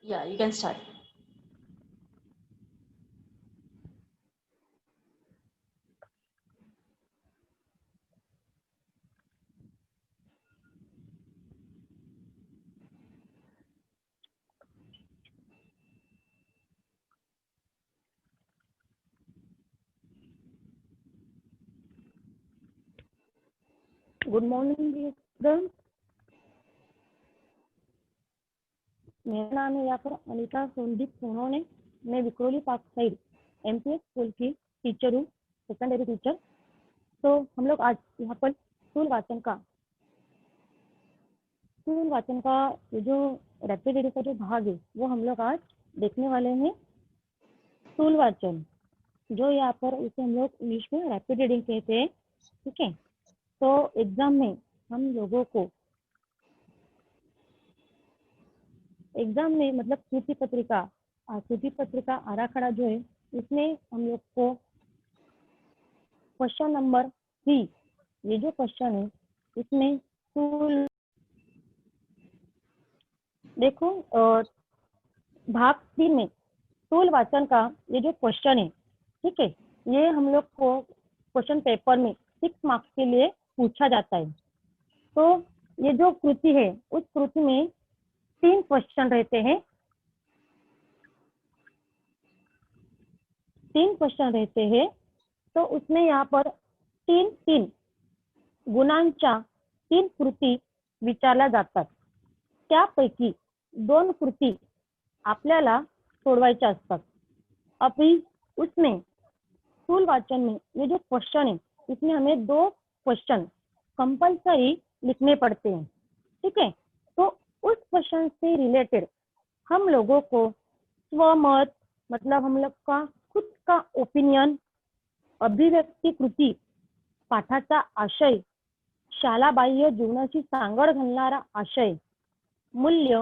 Yeah, you can start. Good morning student. मेरा नाम है यहाँ पर अनीता सोनदीप सोनोने। मैं Vikhroli park side MPS school की टीचर हूँ, सेकेंडरी टीचर। तो हम लोग आज यहाँ पर स्थूल वाचन का ये जो रैपिड रीडिंग का जो भाग है वो हम लोग आज देखने वाले हैं। स्थूल वाचन जो यहाँ पर इसे हम लोग इंग्लिश में रैपिड रीडिंग कहते हैं। ठीक है, तो एग्जाम में हम लोगों को मतलब सूची पत्रिका आराखड़ा जो है इसमें हम लोग को क्वेश्चन नंबर 3, ये जो क्वेश्चन है इसमें देखो भाग 3 में स्थूल वाचन का ये जो क्वेश्चन है, ठीक है, ये हम लोग को क्वेश्चन पेपर में 6 मार्क्स के लिए पूछा जाता है। तो ये जो कृति है उस कृति में 3 क्वेश्चन रहते हैं। 3 क्वेश्चन रहते हैं, तो उसमें यहाँ पर 3 गुणांच्या 3 कृती विचारल्या जातात। त्यापैकी 2 कृती आपल्याला सोडवायच्या असतात। अभी उसमें स्थूल वाचन में ये जो क्वेश्चन है इसमें हमें 2 क्वेश्चन कंपलसरी लिखने पड़ते हैं। ठीक है, तो उस क्वेश्चन से रिलेटेड हम लोगों को स्वमत मतलब हम लोग का खुद का ओपिनियन, अभिव्यक्ती कृती, पाठाचा आशय, शालाबाह्य जीवनाची सांगड घालणारा आशय, मूल्य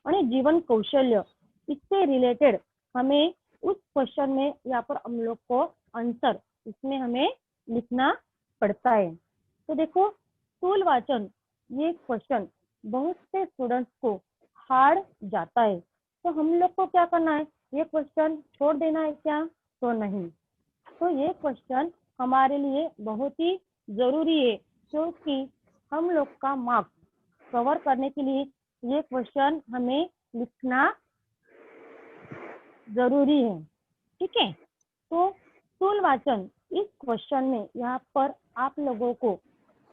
और जीवन कौशल्य, इससे रिलेटेड हमें उस क्वेश्चन में यहाँ पर हम लोग को आंसर इसमें हमें लिखना पड़ता है। तो देखो स्थूल वाचन ये क्वेश्चन बहुत से स्टूडेंट्स को हार्ड जाता है, तो हम लोग को क्या करना है, ये क्वेश्चन छोड़ देना है क्या? तो नहीं, तो ये क्वेश्चन हमारे लिए बहुत ही जरूरी है, क्योंकि हम लोग का मार्क्स कवर करने के लिए ये क्वेश्चन हमें लिखना जरूरी है। ठीक है, तो स्थूल वाचन इस क्वेश्चन में यहाँ पर आप लोगों को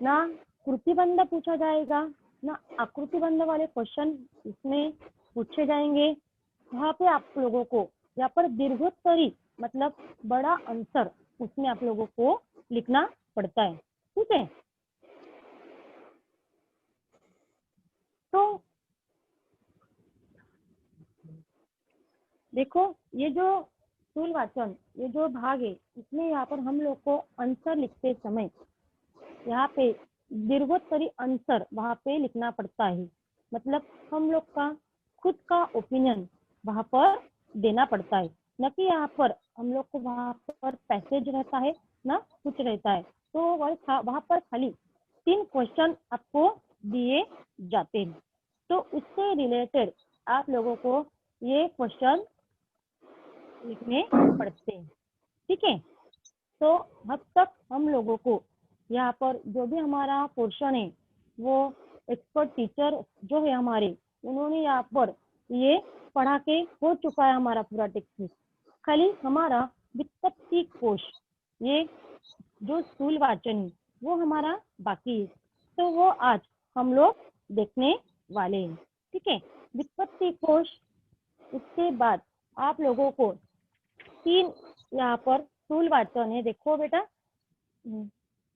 ना कृतिबंध पूछा जाएगा ना आकृतिबंध वाले क्वेश्चन इसमें पूछे जाएंगे। वहाँ पे आप लोगों को यहाँ पर दीर्घोत्तरी मतलब बड़ा आंसर उसमें आप लोगों को लिखना पड़ता है। ठीक है, तो देखो ये जो स्थूल वाचन ये जो भाग है इसमें यहाँ पर हम लोग को आंसर लिखते समय यहाँ पे दीर्घोत्तरी आंसर वहाँ पे लिखना पड़ता है। मतलब हम लोग का खुद का ओपिनियन वहाँ पर देना पड़ता है, न कि यहाँ पर हम लोग को वहाँ पर पैसेज रहता है ना कुछ रहता है। तो वहाँ पर खाली 3 क्वेश्चन आपको दिए जाते हैं, तो उससे रिलेटेड आप लोगों को ये क्वेश्चन लिखने पड़ते हैं। ठीक है, तो अब तक हम लोगों को यहाँ पर जो भी हमारा पोर्शन है वो एक्सपर्ट टीचर जो है हमारे उन्होंने यहाँ पर ये पढ़ा के हो चुका है हमारा पूरा टेक्स्ट। खाली हमारा व्युत्पत्ति कोश ये जो स्थूल वाचन है वो हमारा बाकी है, तो वो आज हम लोग देखने वाले हैं। ठीक है, व्युत्पत्ति कोश, उसके बाद आप लोगों को 3 यहाँ पर स्थूल वाचन है। देखो बेटा,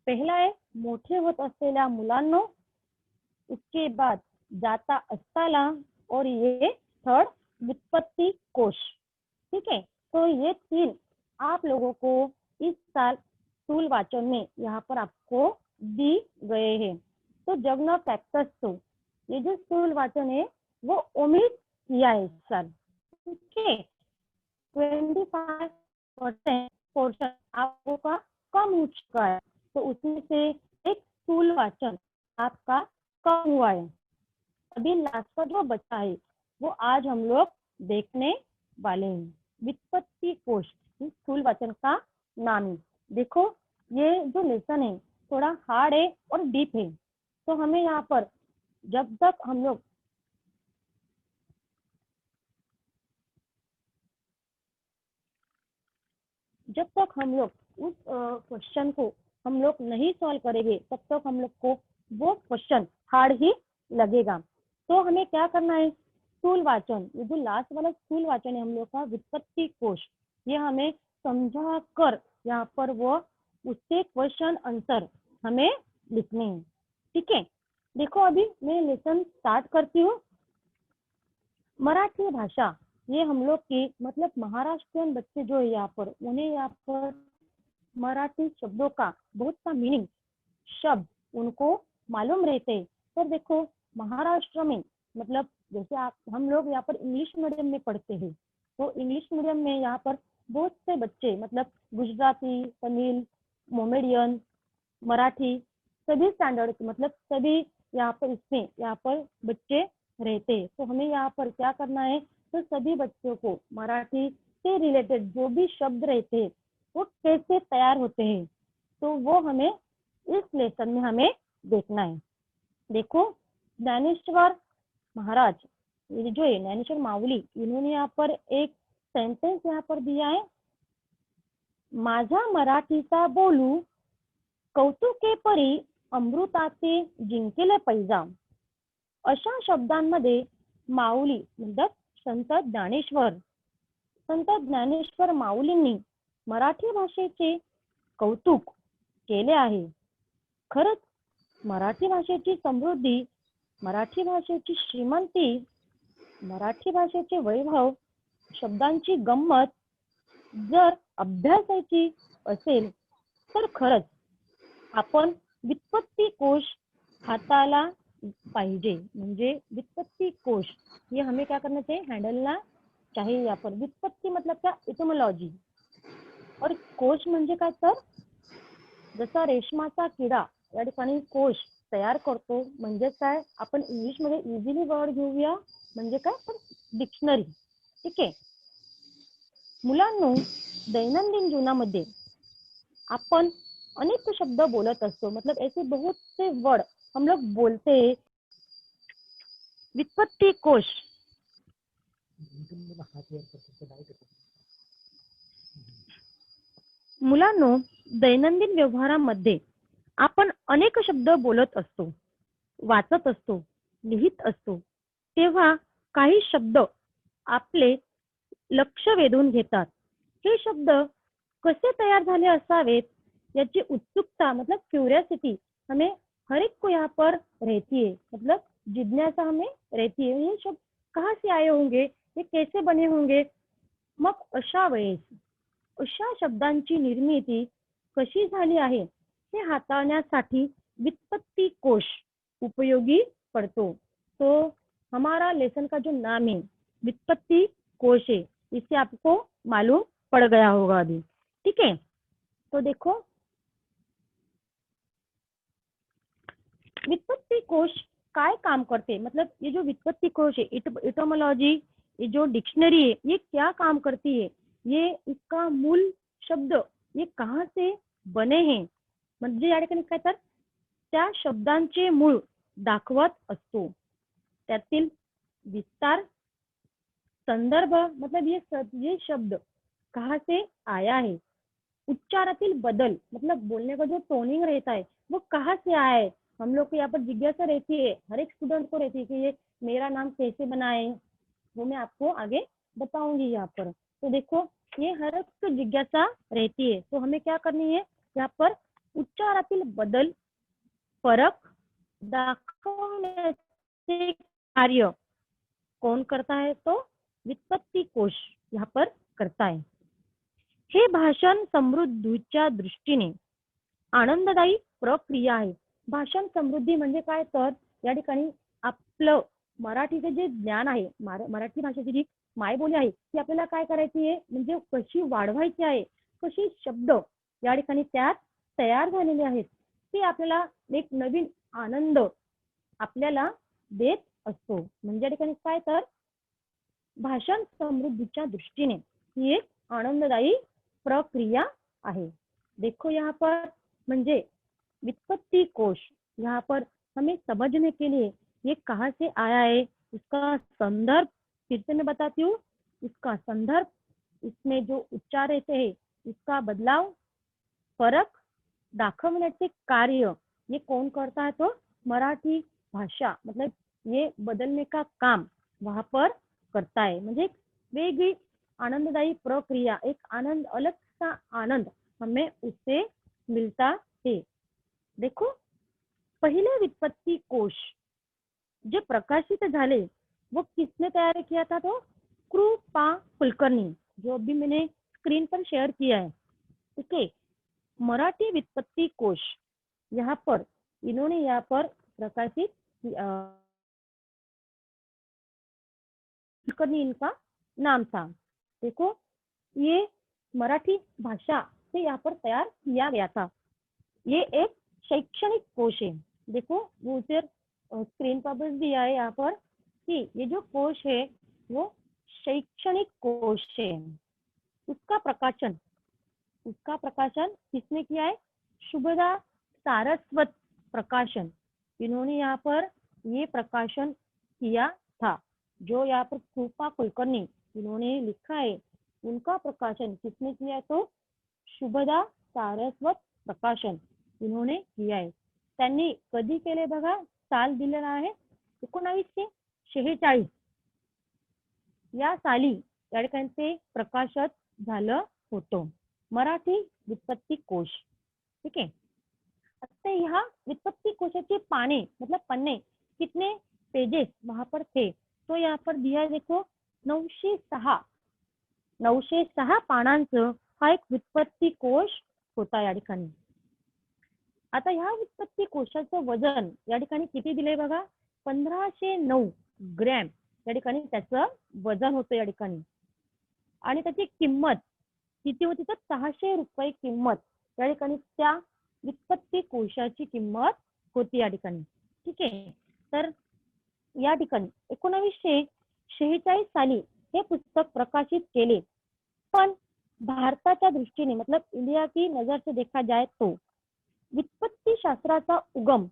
पहिला आहे मोठे होत असलेल्या मुलांनो, उसके बाद जाता असताना और ये थर्ड व्युत्पत्ति कोश। ठीक है, तो ये 3 आप लोगों को इस साल स्थूल वाचन में यहाँ पर आपको दी गए हैं। तो जगना प्रैक्टिस तो ये जो स्थूल वाचन है वो ओमिट किया है इस साल। ठीक है, 25% पोर्शन आपका कम हो चुका है, तो उसमें से एक स्थूल वाचन आपका कम हुआ है। अभी लास्ट का जो बचा है वो आज हम लोग देखने वाले हैं। व्युत्पत्ति कोश स्थूल वाचन का नाम है। देखो ये जो लेसन है थोड़ा हार्ड है और डीप है, तो हमें यहाँ पर जब तक हम लोग उस क्वेश्चन को हम लोग नहीं सॉल्व करेंगे तब तक हम लोग को वो क्वेश्चन हार्ड ही लगेगा। तो हमें क्या करना है, स्थूल वाचन, ये जो लास्ट वाला स्थूल वाचन है हम लोग का व्युत्पत्ति कोश, ये हमें समझा कर यहाँ पर वो उसके क्वेश्चन आंसर हमें लिखने हैं। ठीक है, देखो अभी मैं लेसन स्टार्ट करती हूँ। मराठी भाषा, ये हम लोग की मतलब महाराष्ट्रियन बच्चे जो है यहाँ पर, उन्हें यहाँ पर मराठी शब्दों का बहुत सा मीनिंग शब्द उनको मालूम रहते हैं। पर देखो महाराष्ट्र में मतलब जैसे आप हम लोग यहाँ पर इंग्लिश मीडियम में पढ़ते हैं, तो इंग्लिश मीडियम में यहाँ पर बहुत से बच्चे मतलब गुजराती, तमिल, मोमेडियन, मराठी सभी स्टैंडर्ड मतलब सभी यहाँ पर इसमें यहाँ पर बच्चे रहते हैं। तो हमें यहाँ पर क्या करना है, तो सभी बच्चों को मराठी से रिलेटेड जो भी शब्द रहते हैं वो कैसे तैयार होते हैं, तो वो हमें इस लेसन में हमें देखना है। देखो ज्ञानेश्वर महाराज, ये जो है ज्ञानेश्वर माऊली, इन्होंने यहाँ पर एक सेंटेंस यहाँ पर दिया है, माझा मराठीचा बोलू कौतुके परी अमृताचे जिंकेले पैजा. अशा शब्दांमध्ये माऊली म्हणजे संत ज्ञानेश्वर माऊलींनी मराठी भाषेचे कौतुक केले आहे. खरंच मराठी भाषेची समृद्धी, मराठी भाषेची श्रीमंती, मराठी भाषेचे वैभव, शब्दांची गंमत जर अभ्यासायची असेल तर खरंच आपण व्युत्पत्ती कोश हाताला पाहिजे. म्हणजे व्युत्पत्ती कोश ये हमें क्या करना चाहिए, हैंडलना चाहिए. यहाँ पर व्युत्पत्ती मतलब क्या, इटोमोलॉजी, और कोश म्हणजे काय, तर जसा रेशमाचा किडा या ठिकाणी कोश तयार करतो, म्हणजे काय आपण इंग्लिश मध्ये इझिली वर्ड घेऊया, म्हणजे काय, तर डिक्शनरी. ठीक आहे मुलांनो, दैनंदिन जीवनामध्ये अपन अनेक शब्द बोलत असतो, मतलब ऐसे बहुत से वर्ड हम लोग बोलते हैं. व्युत्पत्ति कोश मुलांनो, दैनंदिन व्यवहारामध्ये आपण अनेक शब्द बोलत असतो, वाचत असतो, लिहित असतो. तेव्हा काही शब्द आपले लक्ष वेधून घेतात. हे शब्द कसे तयार झाले असावेत याची उत्सुकता मतलब क्यूरियोसिटी हमें हर एक को यहाँ पर रहती है, मतलब जिज्ञासा हमें रहती है. ये शब्द कहाँ से आए होंगे, ये कैसे बने होंगे. मग अशा वेळेस अशा शब्दांची निर्मिती कशी झाली आहे हे हाताळण्यासाठी व्युत्पत्ति कोश उपयोगी पड़तो. तो हमारा लेसन का जो नाम है व्युत्पत्ति कोश है, इससे आपको मालूम पड़ गया होगा अभी. ठीक है, तो देखो व्युत्पत्ति कोश काय काम करते, मतलब ये जो व्युत्पत्ति कोश है, इटोमोलॉजी, ये जो डिक्शनरी है, ये क्या काम करती है, ये इसका मूल शब्द ये कहाँ से बने हैं, म्हणजे या ठिकाणी काय, तर त्या शब्दांचे मूळ दाखवत असतो. त्यातील विस्तार, संदर्भ, मतलब ये शब्द कहाँ से आया है. उच्चारातील बदल, मतलब बोलने का जो टोनिंग रहता है वो कहाँ से आया है. हम लोग को यहाँ पर जिज्ञासा रहती है, हर एक स्टूडेंट को रहती है कि ये मेरा नाम कैसे बना है, वो मैं आपको आगे बताऊंगी यहाँ पर. तो देखो ये हर एक जिज्ञासा रहती है. तो हमें क्या करनी है, यहाँ पर उच्चारातील बदल, फरक दाखवण्याचे कार्य कौन करता है, तो व्युत्पत्ति कोश यहाँ पर करता है. हे भाषण समृद्धीच्या दृष्टीने आनंददायी प्रक्रिया आहे. भाषण समृद्धी म्हणजे काय, तर या ठिकाणी आपलं मराठीचे जे ज्ञान आहे, मराठी भाषेची जी मायबोली आहे ती आपल्याला काय करायची आहे, म्हणजे कशी वाढवायची आहे, कशी शब्द या ठिकाणी त्यात तयार झालेले आहेत ते आपल्याला एक नवीन आनंद आपल्याला देत असतो. म्हणजे या ठिकाणी काय, तर भाषण समृद्धीच्या दृष्टीने ही एक आनंददायी प्रक्रिया आहे। देखो यहाँ पर म्हणजे व्युत्पत्ति कोश, यहाँ पर हमें समझने के लिए ये कहाँ से आया है, इसका संदर्भ फिर से मैं बताती हूँ। इसका संदर्भ, इसमें जो उच्चार रहते हैं, इसका बदलाव, फरक दाखवण्याचे कार्य ये कौन करता है, तो मराठी भाषा मतलब ये बदलने का काम वहां पर करता है। म्हणजे वेगळी आनंददायी प्रक्रिया, एक आनंद, अलग सा आनंद हमें उससे मिलता है। देखो पहले व्युत्पत्ति कोश जे प्रकाशित झाले वो किसने तैयार किया था, तो कृपा कुलकर्णी, जो अभी मैंने स्क्रीन पर शेयर किया है। ठीक है, मराठी व्युत्पत्ति कोश यहाँ पर इन्होंने यहाँ पर प्रकाशित कुलकर्णी इनका नाम था। देखो ये मराठी भाषा से यहाँ पर तैयार किया गया था। ये एक शैक्षणिक कोश है। देखो वो उसे स्क्रीन पर भी दिया है यहाँ पर कि ये जो कोश है वो शैक्षणिक कोश है। उसका प्रकाशन किसने किया है, शुभदा सारस्वत प्रकाशन, इन्होंने यहाँ पर ये प्रकाशन किया था। जो यहाँ पर कृपा कुलकर्णी इन्होंने लिखा है, उनका प्रकाशन किसने किया है, तो शुभदा सारस्वत प्रकाशन इन्होंने किया आहे। त्यांनी कधी केले बघा, साल दिलेला आहे 1946 या साली या ठिकाणी ते प्रकाशित झालं होतं, मराठी व्युत्पत्ति कोश। ठीक है, आता यहाँ व्युत्पत्ति कोशाची पाने मतलब पन्ने कितने पेजेस वहां पर थे, तो यहाँ पर दिया देखो 906 पानांचं हा एक व्युत्पत्ति कोश होता या ठिकाणी। आता ह्या व्युत्पत्ति कोशाचं वजन या ठिकाणी किती दिले बघा, 1509 ग्रॅम या ठिकाणी त्याचं वजन होतं या ठिकाणी। आणि त्याची किंमत किती होती, तर 600 रुपये किंमत या ठिकाणी त्या व्युत्पत्ति कोशाची किंमत होती या ठिकाणी। ठीक आहे, तर या ठिकाणी 1946 साली हे पुस्तक प्रकाशित केले। पण भारताच्या दृष्टीने मतलब इंडिया की नजर से देखा जाए तो व्युत्पत्ति शास्त्राचा उगम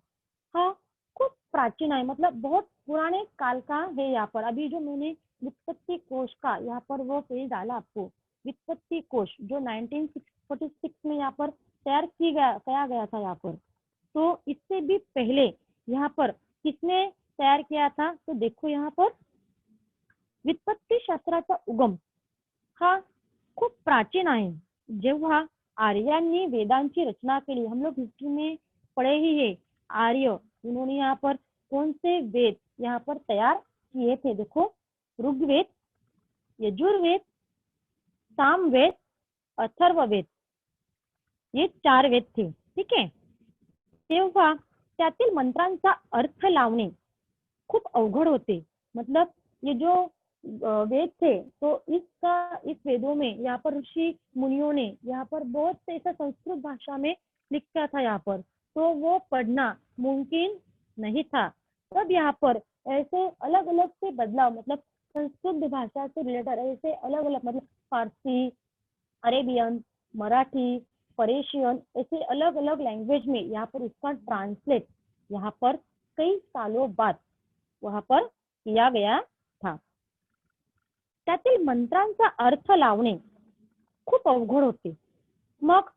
हा खूप प्राचीन है, मतलब बहुत पुराने काल का है। यहाँ पर अभी जो मैंने व्युत्पत्ति कोश का यहाँ पर वो पेज डाला आपको, व्युत्पत्ति कोश जो 1946 में यहाँ पर तैयार किया गया था यहाँ पर, तो इससे भी पहले यहाँ पर किसने तैयार किया था, तो देखो यहाँ पर व्युत्पत्ति शास्त्राचा उगम हा खूप प्राचीन आहे। जेव्हा आर्यांनी वेदांची रचना केली, हम लोग हिस्ट्री में पढ़े ही है, आर्य उन्होंने यहाँ पर कौन से वेद यहाँ पर तैयार किए थे, देखो ऋग्वेद, यजुर्वेद, सामवेद, अथर्ववेद, ये 4 वेद थे। ठीक है, तेव्हा त्यातील मंत्रांचा अर्थ लावणे खूप अवघड होते। मतलब ये जो वेद थे, तो इस वेदों में यहाँ पर ऋषि मुनियों ने यहाँ पर बहुत से ऐसा संस्कृत भाषा में लिखा था यहाँ पर, तो वो पढ़ना मुमकिन नहीं था। तब यहाँ पर ऐसे अलग अलग से बदलाव, मतलब संस्कृत भाषा से रिलेटेड ऐसे अलग अलग, मतलब फारसी, अरेबियन, मराठी, पर्शियन, ऐसे अलग अलग लैंग्वेज में यहाँ पर उसका ट्रांसलेट यहाँ पर कई सालों बाद वहां पर किया गया था। त्यातील मंत्रांचा अर्थ लावणे खूप अवघड होते। मग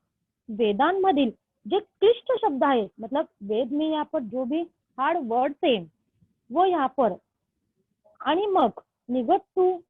वेदांमधील जे क्लिष्ट शब्द आहेत, मतलब वेद में यहाँ पर जो भी हार्ड वर्ड्स है वो यहाँ पर, आणि मग निघट्टू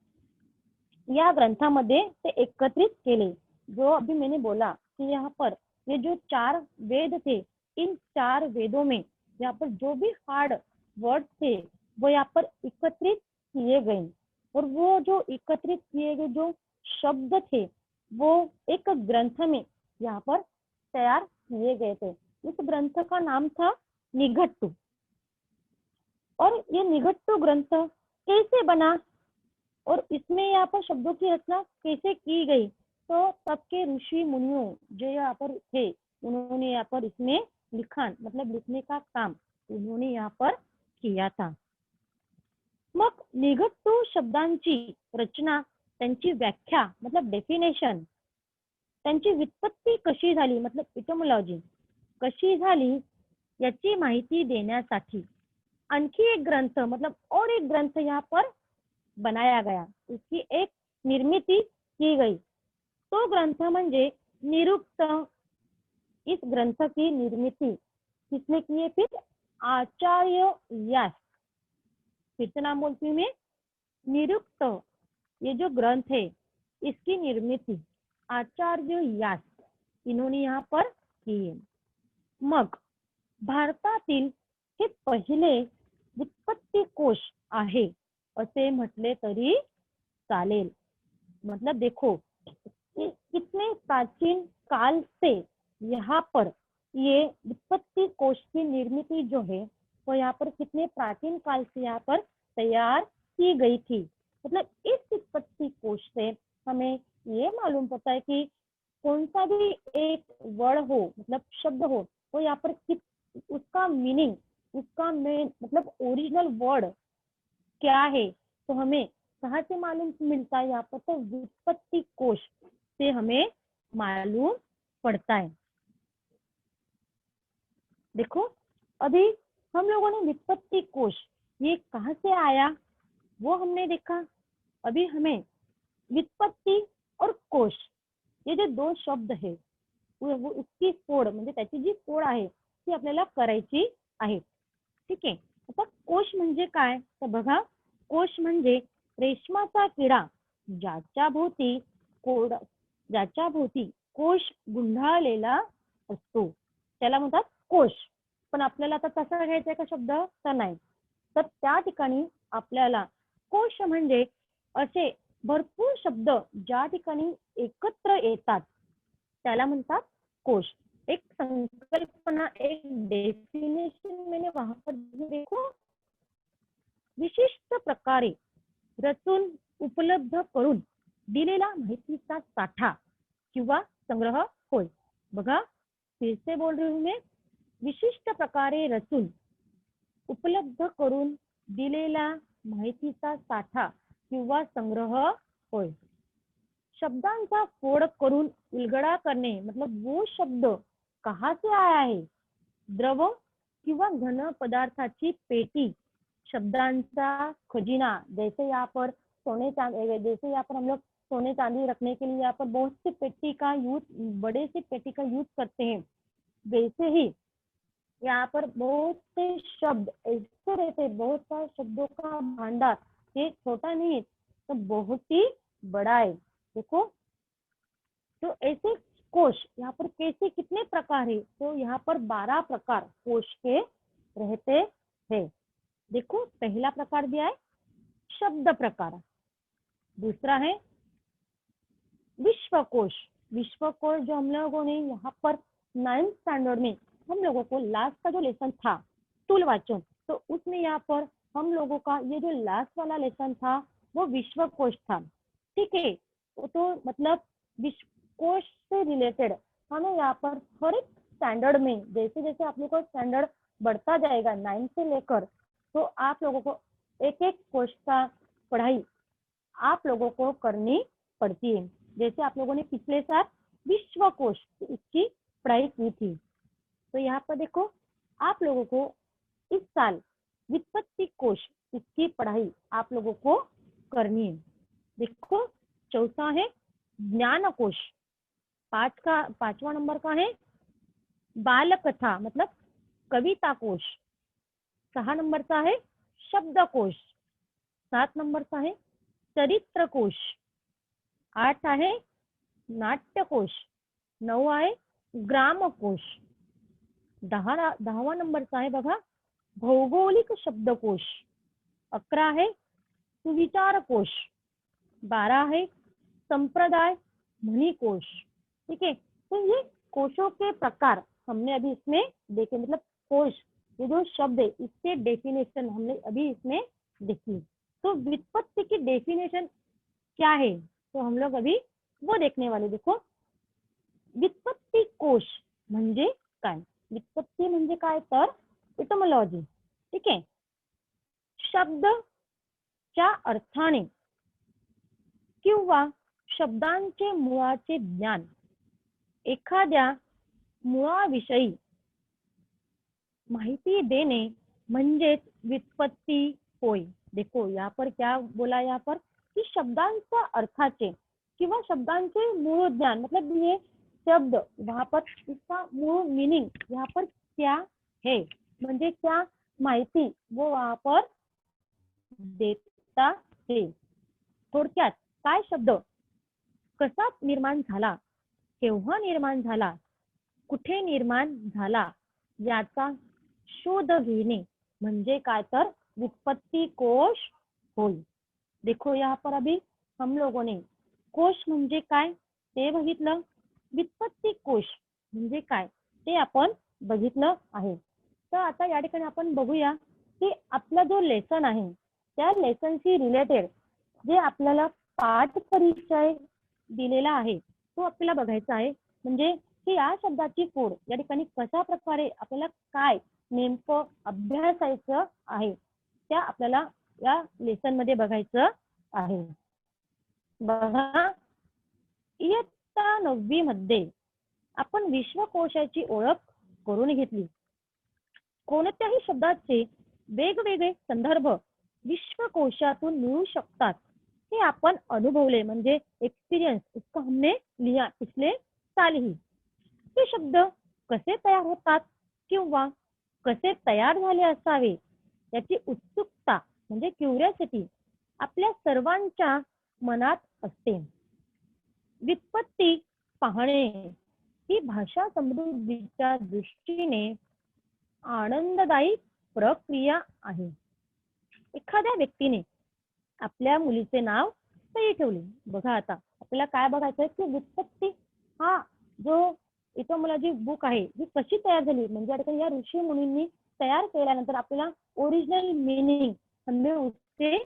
या ग्रंथामध्ये ते एकत्रित केले। जो अभी मैंने बोला कि यहाँ पर ये जो 4 वेद थे, इन 4 वेदों में यहाँ पर जो भी हार्ड वर्ड्स थे वो यहाँ पर एकत्रित किए गए, और वो जो एकत्रित किए गए जो शब्द थे वो एक ग्रंथ में यहाँ पर तैयार किए गए थे। इस ग्रंथ का नाम था निघट्टू। और ये निघट्टू ग्रंथ कैसे बना और इसमें यहाँ पर शब्दों की रचना कैसे की गई, तो तब के ऋषि मुनियों जो यहाँ पर थे उन्होंने यहाँ पर इसमें लिखन मतलब लिखने का काम उन्होंने यहाँ पर किया था। मग निघंटू शब्दांची रचना, त्यांची व्याख्या मतलब डेफिनेशन, त्यांची व्युत्पत्ती कशी झाली मतलब इटोमॉलॉजी कशी झाली याची माहिती देण्यासाठी आणखी एक ग्रंथ मतलब और एक ग्रंथ यहाँ पर बनाया गया, उसकी एक निर्मिती की गई। तो ग्रंथ म्हणजे निरुक्त। इस ग्रंथ की निर्मिती किसने की है? फिर आचार्य व्यास। फिर से नाम बोलती हूँ मैं, निरुक्त। ये जो ग्रंथ है इसकी निर्मिती आचार्य व्यास इन्होंने यहाँ पर की है। मग भारतातील हे पहिले व्युत्पत्ती कोश आहे असे म्हटले तरी चालेल। मतलब देखो कितने प्राचीन काल से यहाँ पर ये व्युत्पत्ति कोश की निर्मिती जो है वो यहाँ पर कितने प्राचीन काल से यहाँ पर तैयार की गई थी। मतलब इस व्युत्पत्ति कोश से हमें ये मालूम पड़ता है कि कौन सा भी एक वर्ड हो मतलब शब्द हो तो यहाँ पर उसका मीनिंग, उसका मेन मतलब ओरिजिनल वर्ड क्या है, तो हमें कहाँ से मालूम मिलता है? यहाँ पर तो व्युत्पत्ति कोश से हमें मालूम पड़ता है। देखो अभी हम लोगों ने व्युत्पत्ति कोश ये कहाँ से आया वो हमने देखा। अभी हमें व्युत्पत्ती और कोश ये जो दो शब्द है वो उसकी फोड म्हणजे त्याची जी फोड आहे ती आपल्याला करायची आहे। ठीक आहे, आता कोश म्हणजे काय तर बघा, कोश म्हणजे रेशमाचा किडा ज्याच्या भोवती कोश गुंडाळलेला असतो त्याला म्हणतात कोश। पण आपल्याला आता तसा घ्यायचा का शब्द तर नाही, तर त्या ठिकाणी आपल्याला कोश म्हणजे असे भरपूर शब्द ज्या ठिकाणी एकत्र येतात त्याला म्हणतात कोश। एक संकल्पना, एक डेफिनेशन मैंने वहां पर देखो, विशिष्ट प्रकारे रचून उपलब्ध करून दिलेला माहितीचा साठा किंवा संग्रह होय। बघा फिर से बोल रही हूँ मैं, विशिष्ट प्रकारे रचून उपलब्ध करून दिलेला माहितीचा साठा किंवा संग्रह होय। शब्दांचा फोड करून उलगडा करणे मतलब वो शब्द कहाँ से आया है? द्रव किंवा घन पदार्थाची पेटी, शब्दांचा खजिना। जैसे यहाँ पर सोने चांदी, जैसे यहाँ पर हम लोग सोने चांदी रखने के लिए यहाँ पर बहुत सी पेटी का यूज, बड़े सी पेटी का यूज करते हैं, वैसे ही यहाँ पर बहुत से शब्द ऐसे रहते, बहुत सारे शब्दों का भंडार, ये छोटा नहीं है तो बहुत ही बड़ा है। देखो तो ऐसे कोश यहाँ पर कैसे कितने प्रकार है? तो यहाँ पर 12 प्रकार कोश के रहते हैं। देखो पहला प्रकार दिया है शब्द प्रकार, दूसरा है विश्वकोश। विश्वकोश जो हम लोगों ने यहाँ पर 9th स्टैंडर्ड में हम लोगों को लास्ट का जो लेसन था स्थूल वाचन, तो उसमें यहाँ पर हम लोगों का ये जो लास्ट वाला लेसन था वो विश्वकोश था। ठीक है, तो मतलब विश्वकोश से रिलेटेड हमें यहाँ पर हर एक स्टैंडर्ड में जैसे जैसे आप लोगों का स्टैंडर्ड बढ़ता जाएगा 9 से लेकर, तो आप लोगों को एक एक कोश का पढ़ाई आप लोगों को करनी पड़ती है। जैसे आप लोगों ने पिछले साल विश्वकोश इसकी पढ़ाई की थी, तो यहाँ पर देखो आप लोगों को इस साल व्युत्पत्ति कोश इसकी पढ़ाई आप लोगों को करनी है। देखो चौथा है ज्ञान कोश, पांचवा नंबर का है बाल कथा मतलब कविता कोश, 6 नंबर का है शब्दकोश, 7 नंबर का है चरित्र कोश, 8 आहे नाट्यकोश, 9 आहे ग्रामकोश, 10वा नंबरचा आहे बघा भौगोलिक शब्दकोश, 11 आहे सुविचारकोश, 12 है संप्रदाय ध्वनिकोश। ठीक है, तो ये कोशों के प्रकार हमने अभी इसमें देखे, मतलब कोश ये जो शब्द है इसके डेफिनेशन हमने अभी इसमें देखी। तो व्युत्पत्ति की डेफिनेशन क्या है तो हम लोग अभी वो देखने वाले। देखो व्युत्पत्ति कोश म्हणजे काय, व्युत्पत्ती म्हणजे काय तर इटोमॉलॉजी। ठीक है, शब्द च्या अर्थाने किंवा शब्दांचे मुळाचे ज्ञान, एखाद्या मुळाविषयी माहिती देणे म्हणजेच व्युत्पत्ती होय. देखो यहाँ पर क्या बोला, यहाँ पर कि शब्दांच्या अर्थाचे किंवा शब्दांचे मूळ ज्ञान, मतलब ये शब्द वहां पर इसका मूळ मीनिंग यहाँ पर क्या है, म्हणजे क्या माहिती वो वहां पर देता है. थोडक्यात काय शब्द कसा निर्माण झाला, केव्हा निर्माण झाला, कुठे निर्माण झाला याचा शोध घेणे म्हणजे काय तर व्युत्पत्ती कोश होय. देखो यहाँ पर अभी हम लोगों ने कोश म्हणजे काय ते बघितलं, व्युत्पत्ती कोश म्हणजे काय ते आपण बघितलं आहे. तर आता या ठिकाणी आपण बघूया की आपला जो लेसन आहे त्या लेसनशी रिलेटेड जे आपल्याला पाठ परिचय दिलेला आहे तो आपल्याला बघायचा आहे. म्हणजे की या शब्दाची फोड या ठिकाणी कशा प्रकारे आपल्याला काय नेमकं अभ्यासायचं आहे त्या आपल्याला या लेसन मध्ये बघायचं आहे. बघा, इयत्ता 9वी मध्ये आपण विश्वकोशाची ओळख करून घेतली. कोणत्याही शब्दाचे वेगवेगळे संदर्भ विश्वकोशातून मिळू शकतात हे आपण अनुभवले, म्हणजे एक्सपीरियंस इसको हमने लिया पिछले साल ही. हे शब्द कसे तयार होतात किंवा कसे तयार झाले असावे याची उत्सुकता म्हणजे क्युरियोसिटी आपल्या सर्वांच्या मनात असते. व्युत्पत्ती पाहणे ही भाषा समृद्धीच्या दृष्टीने आनंददायी प्रक्रिया आहे. एखाद्या व्यक्तीने आपल्या मुलीचे नाव सई ठेवले. बघा, आता आपल्याला काय बघायचंय की व्युत्पत्ती हा जो इथं मला जी बुक आहे जी कशी तयार झाली, म्हणजे या ठिकाणी या ऋषी मुनींनी तयार केल्यानंतर आपल्याला ओरिजिनल मीनिंग हमें उससे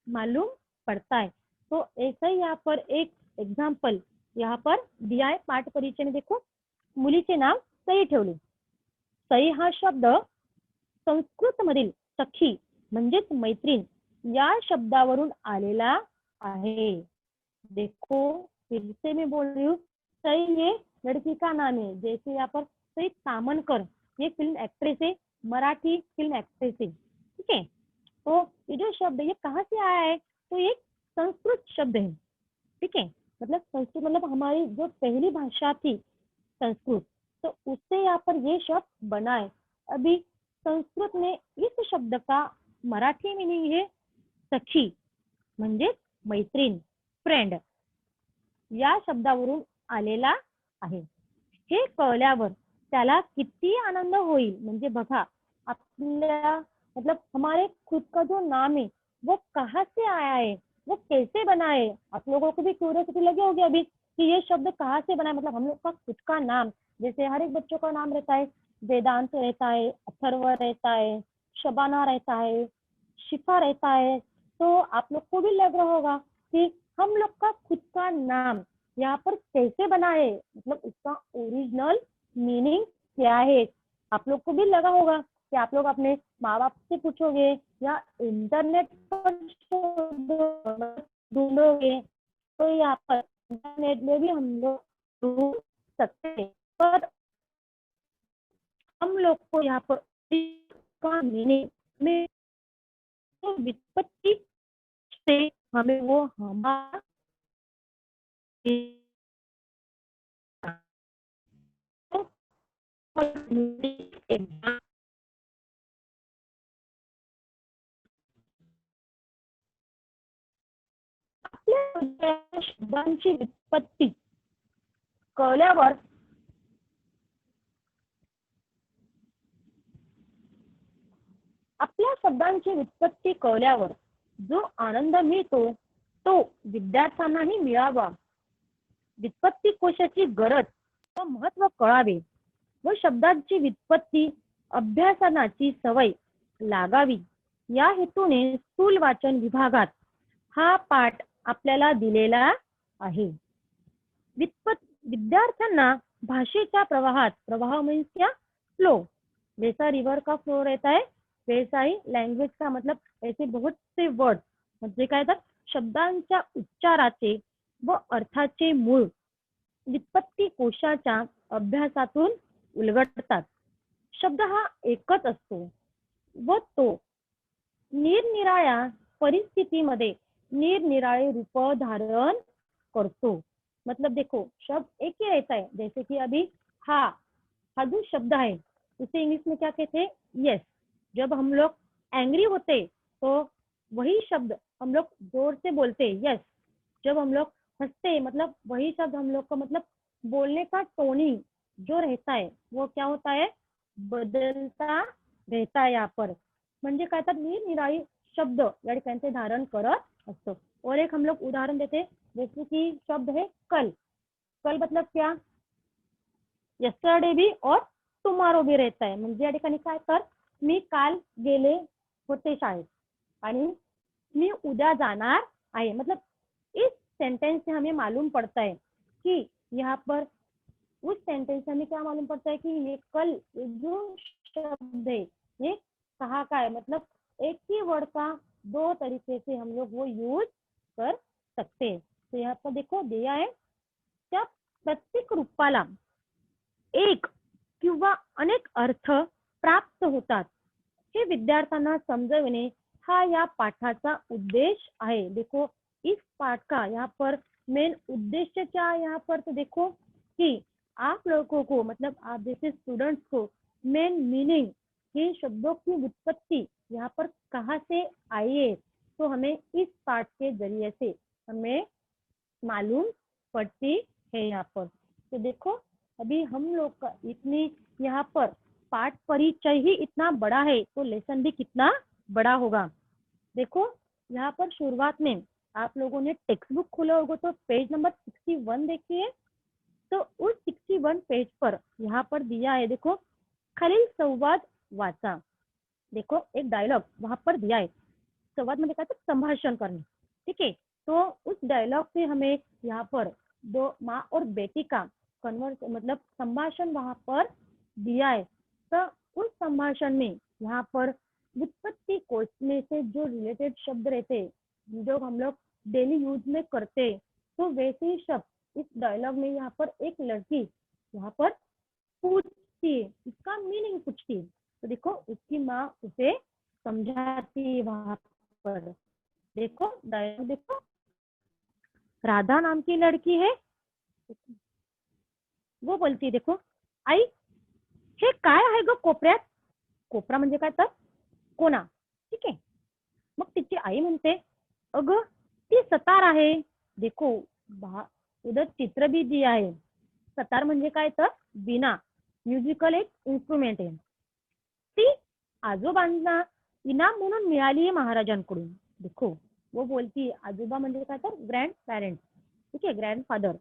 मालूम पड़ता है. तो ऐसा ही यहाँ पर एक एग्जाम्पल यहाँ पर दिया है पाठ परिचय में. देखो, मुलीचे नाव सई ठेवले. सई हा शब्द संस्कृत मधील सखी म्हणजेच मैत्रीण या शब्दावरून आलेला आहे. देखो फिर से मैं बोल रही हूँ, सई ये लड़की का नाम है. जैसे यहाँ पर सई तामनकर ये फिल्म एक्ट्रेस है, मराठी फिल्म एक्ट्रेस है. ठीक है, तो ये जो शब्द ये कहाँ से आया है, तो ये संस्कृत शब्द है. ठीक है, मतलब संस्कृत मतलब हमारी जो पहली भाषा थी संस्कृत, तो उससे यहाँ पर ये शब्द बना है. अभी संस्कृत में इस शब्द का मराठी मीनिंग है सखी म्हणजे मैत्रीण, फ्रेंड या शब्दावरून आलेला आहे. हे कळल्यावर त्याला किती आनंद होईल. म्हणजे बघा, आपल्या मतलब हमारे खुद का जो नाम है वो कहाँ से आया है, वो कैसे बना है. आप लोगों को भी क्यूरियोसिटी लगी होगी अभी कि ये शब्द कहाँ से बना है. मतलब हम लोग का खुद का नाम, जैसे हर एक बच्चों का नाम रहता है, वेदांत रहता है, अथर्व रहता है, शबाना रहता है, शिफा रहता है. तो आप लोग को भी लग रहा होगा कि हम लोग का खुद का नाम यहाँ पर कैसे बना है, मतलब उसका ओरिजिनल मीनिंग क्या है. आप लोग को भी लगा होगा कि आप लोग अपने माँ बाप से पूछोगे या इंटरनेट पर ढूंढोगे, तो यहाँ पर इंटरनेट में भी हम लोग ढूंढ सकते हैं. पर हम लोग को यहाँ पर का मीनिंग में तो व्युत्पत्ति से हमें वो हमारा आपल्या शब्दांची व्युत्पत्ती कळल्यावर आपल्या शब्दांची व्युत्पत्ती कळल्यावर जो आनंद मिळतो तो विद्यार्थ्यांनाही मिळावा. व्युत्पत्ती कोशाची गरज व महत्व कळावे व शब्दांची व्युत्पत्ती अभ्यासनाची सवय लागावी या हेतूने स्थूल वाचन विभागात हा पाठ आपल्याला दिलेला आहे. विद्यार्थ्यांना भाषेच्या प्रवाहात, प्रवाह मीन्स क्या, फ्लो, जैसा रिवर का फ्लो रहता है वैसा ही लैंग्वेज का, मतलब ऐसे बहुत से वर्ड म्हणजे काय तर शब्दांच्या उच्चाराचे व अर्थाचे मूळ व्युत्पत्ती कोशाच्या अभ्यासातून उलगडतात. शब्द हा एकच असतो व तो निरनिराळ्या परिस्थितीमध्ये निरनिराळे रूप धारण करतो. मतलब देखो शब्द एक ही रहता है, जैसे कि अभी हा जो शब्द है उसे इंग्लिश में क्या कहते हैं, यस। जब हम लोग एंग्री होते तो वही शब्द हम लोग जोर से बोलते हैं यस। जब हम लोग हंसते मतलब वही शब्द हम लोग का मतलब बोलने का टोनिंग जो रहता है वो क्या होता है, बदलता रहता है यहाँ पर। म्हणजे काय तर निरनिराळी शब्द या ठिकाणी ते धारण करत असतो। और एक हम लोग उदाहरण देते, जैसे कि शब्द है कल। कल मतलब क्या, यस्टरडे भी और टुमारो भी रहता है। म्हणजे या ठिकाणी काय तर मी काल गेले होते शाळेत आणि मी उद्या जाणार आहे। मतलब इस सेंटेंस से हमें मालूम पड़ता है कि यहाँ पर उस सेंटेंस से हमें क्या मालूम पड़ता है कि ये कल जो शब्द है ये कहाँ का है। मतलब एक ही वर्ड का दो तरीके से हम लोग वो यूज कर सकते हैं। तो यहाँ पर देखो दिया है, त्या प्रत्येक रूपाला एक किंवा अनेक अर्थ प्राप्त होतात, हे विद्यार्थ्यांना समजवणे हा या पाठाचा उद्देश आहे। देखो इस पाठ का यहाँ पर मेन उद्देश्य क्या है, यहाँ पर तो देखो कि आप लोगों को मतलब आप जैसे स्टूडेंट्स को मेन मीनिंग के शब्दों की उत्पत्ति यहाँ पर कहाँ से आई है, तो हमें इस पाठ के जरिए से हमें मालूम पड़ती है यहाँ पर। तो देखो अभी हम लोग का इतनी यहाँ पर पाठ परिचय ही इतना बड़ा है तो लेसन भी कितना बड़ा होगा। देखो यहाँ पर शुरुआत में आप लोगों ने टेक्स्ट बुक खोला होगा तो पेज नंबर 61 देखिए। तो उस 61 पेज पर यहाँ पर दिया है, देखो खालील संवाद वाचा। देखो एक डायलॉग वहां पर दिया है, संवाद म्हणजे काय तर संभाषण करणे, ठीक है। तो उस डायलॉग से हमें यहाँ पर दो माँ और बेटी का कन्वर्स मतलब संभाषण वहां पर दिया है। तो उस संभाषण में यहाँ पर व्युत्पत्ति कोश में से जो रिलेटेड शब्द रहते जो हम लोग डेली यूज में करते, तो वैसे ही शब्द इस डायलॉग में यहाँ पर एक लड़की यहाँ पर पूछती है, इसका मीनिंग पूछती है। तो देखो उसकी माँ उसे समझाती है वहां पर। देखो डायलॉग देखो, राधा नाम की लड़की है, वो बोलती देखो आई हे काय आहे ग कोपऱ्यात। कोपरा म्हणजे काय तर कोणा, ठीक आहे। मग तिची आई म्हणते अगं ती सतार आहे। देखो उधर चित्र भी दिया है, सतार म्हणजे काय तर वीणा, म्युझिकल एक इन्स्ट्रुमेंट आहे। ती आजोबांना इनाम म्हणून मिळाली आहे महाराजांकडून। देखो वो बोलती आजोबा म्हणजे काय तर ग्रँड पॅरेंट्स, ठीक आहे, ग्रँडफादर।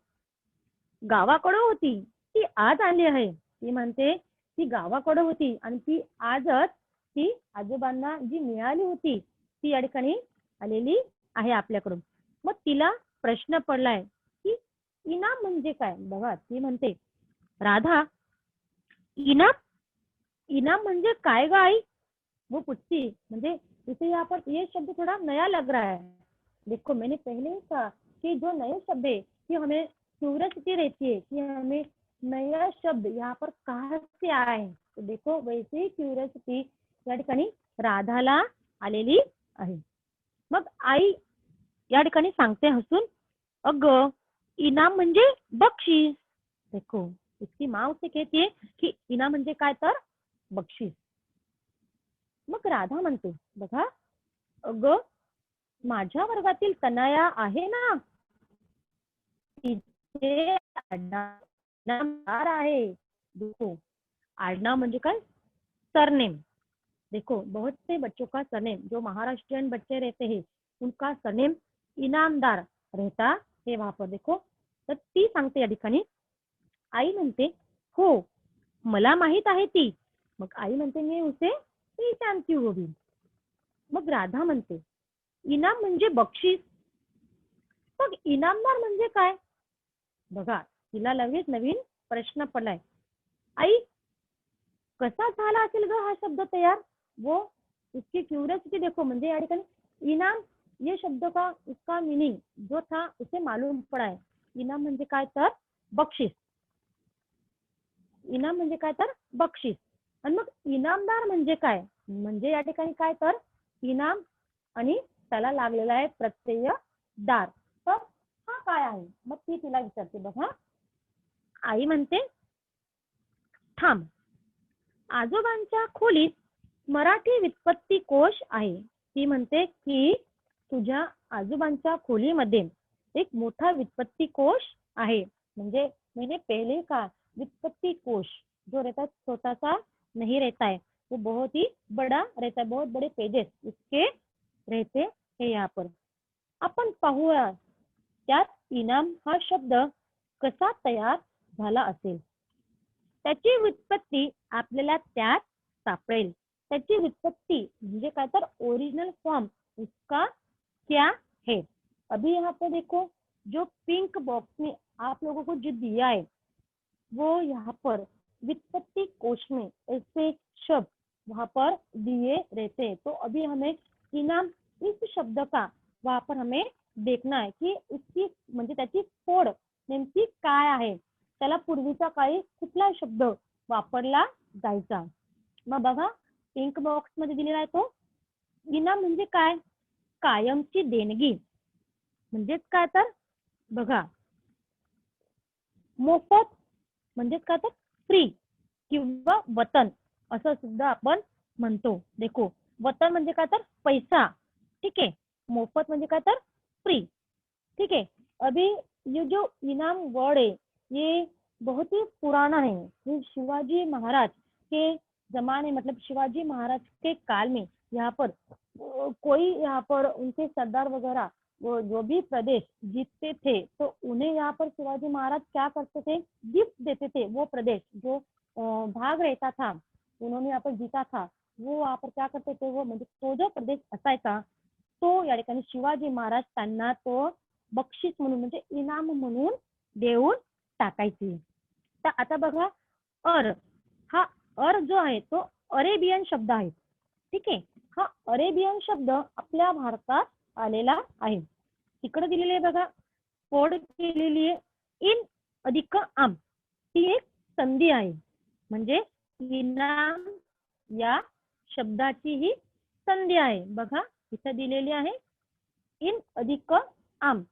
गावाकडे होती ती आज आली आहे, ती म्हणते ती गावाकडे होती आणि ती आजच ती आजोबांना जी मिळाली होती ती या ठिकाणी आलेली आहे आपल्याकडून। मग तिला प्रश्न पडलाय की इनाम म्हणजे काय। बघा ती म्हणते राधा इनाम, इनाम म्हणजे काय ग आई। वो पूछती म्हणजे इसे यहाँ पर ये शब्द थोड़ा नया लग रहा है। देखो मैंने पहले ही कहा कि जो नए शब्द है कि हमें क्यूरियोसिटी रहती है कि हमें नया शब्द यहाँ पर कहाँ से आया है। तो देखो वैसे ही क्यूरियोसिटी या ठिकाणी राधाला आलेली आहे। मग आई या ठिकाणी सांगते हसून अगं इनाम म्हणजे बक्षीस। देखो इसकी माँ उसे कहती है कि इनाम म्हणजे काय तर बक्षीस। मग राधा म्हणते बघा अगं माझ्या वर्गातील तनया आहे ना, तिचे आडनाव आहे। देखो आडनाव म्हणजे काय, सरनेम। देखो बहुत से बच्चों का सरनेम जो महाराष्ट्रियन बच्चे रहते हैं उनका सरनेम इनामदार रहता है वहां पर। देखो तर ती सांगते या ठिकाणी, आई म्हणते हो मला माहित आहे ती। मग आई म्हणते मी उसे मी जानती हूँ भी। मग राधा म्हणते इनाम म्हणजे बक्षीस, मग इनामदार म्हणजे काय। बघा तिला लगेच नवीन प्रश्न पडलाय, आई कसा झाला असेल ग हा शब्द तयार। वो उसकी क्युरियोसिटी देखो म्हणजे या ठिकाणी इनाम ये शब्द का इसका मीनिंग जो था उसे मालूम पड़ा है. इनाम म्हणजे काय तर बक्षीस. इनाम म्हणजे काय तर बक्षीस. आणि मग इनामदार म्हणजे काय, म्हणजे या ठिकाणी काय तर इनाम आणि त्याला लागलेला आहे प्रत्यय दार. तर हा काय आहे, मग ती तिला विचारते बघा. आई म्हणते थांब, आजोबांच्या खोलीत मराठी व्युत्पत्ती कोश आहे. ती म्हणते की तुझ्या आजोबांच्या खोलीमध्ये एक मोठा व्युत्पत्ती कोश आहे. म्हणजे मैंने पहले का व्युत्पत्ती कोश जो रहता है छोटा सा नहीं रहता है, वो बहुत ही बड़ा रहता है, बहुत बड़े पेजेस इसके रहते हैं यहाँ पर. आपण पाहूया त्यात इनाम हा शब्द कसा तयार झाला असेल. त्याची व्युत्पत्ती आपल्याला त्यात सापडेल. त्याची व्युत्पत्ती म्हणजे काय तर ओरिजिनल फॉर्म उसका क्या है. अभी यहाँ पर देखो जो पिंक बॉक्स में आप लोगों को जो दिया है वो यहाँ पर व्युत्पत्ति कोश में ऐसे शब्द वहाँ पर दिए रहते हैं. तो अभी हमें इनाम इस शब्द का वहाँ पर हमें देखना है की उसकी म्हणजे त्याची फोड नेमकी काय आहे, त्याला पूर्वीचा काही कुठला शब्द वापरला जायचा. मग बघा पिंक बॉक्स मध्ये दिलेला आहे तो इनाम म्हणजे काय, कायमची देणगी. म्हणजेच काय तर बघा मोफत म्हणजेच काय तर फ्री किंवा वतन असं सुद्धा आपण म्हणतो. देखो वतन म्हणजे काय तर पैसा, ठीक है. मोफत म्हणजे काय तर फ्री, ठीक है. अभी ये जो इनाम वर्ड है ये बहुत ही पुराना है. ये शिवाजी महाराज के जमाने मतलब शिवाजी महाराज के काल में यहाँ पर कोई यहाँ पर उनके सरदार वगैरह वो जो भी प्रदेश जीतते थे तो उन्हें यहाँ पर शिवाजी महाराज क्या करते थे, गिफ्ट देते थे. वो प्रदेश जो भाग रहता था उन्होंने यहाँ पर जीता था वो वहाँ पर क्या करते थे, वो म्हणजे तो जो प्रदेश असायचा तो या ठिकाणी शिवाजी महाराज त्यांना तो बक्षीस म्हणून म्हणजे इनाम म्हणून देऊन टाकायची. तर आता बघा हा जो आहे तो अरेबियन शब्द आहे, ठीक आहे. हा अरेबियन शब्द आपल्या भारतात आलेला आहे. तिकडे दिलेली आहे बघा फोड केलेली आहे इन अधिक आम, ती एक संधी आहे. म्हणजे इनाम या शब्दाची ही संधी आहे. बघा इथे दिलेली आहे इन अधिक आम,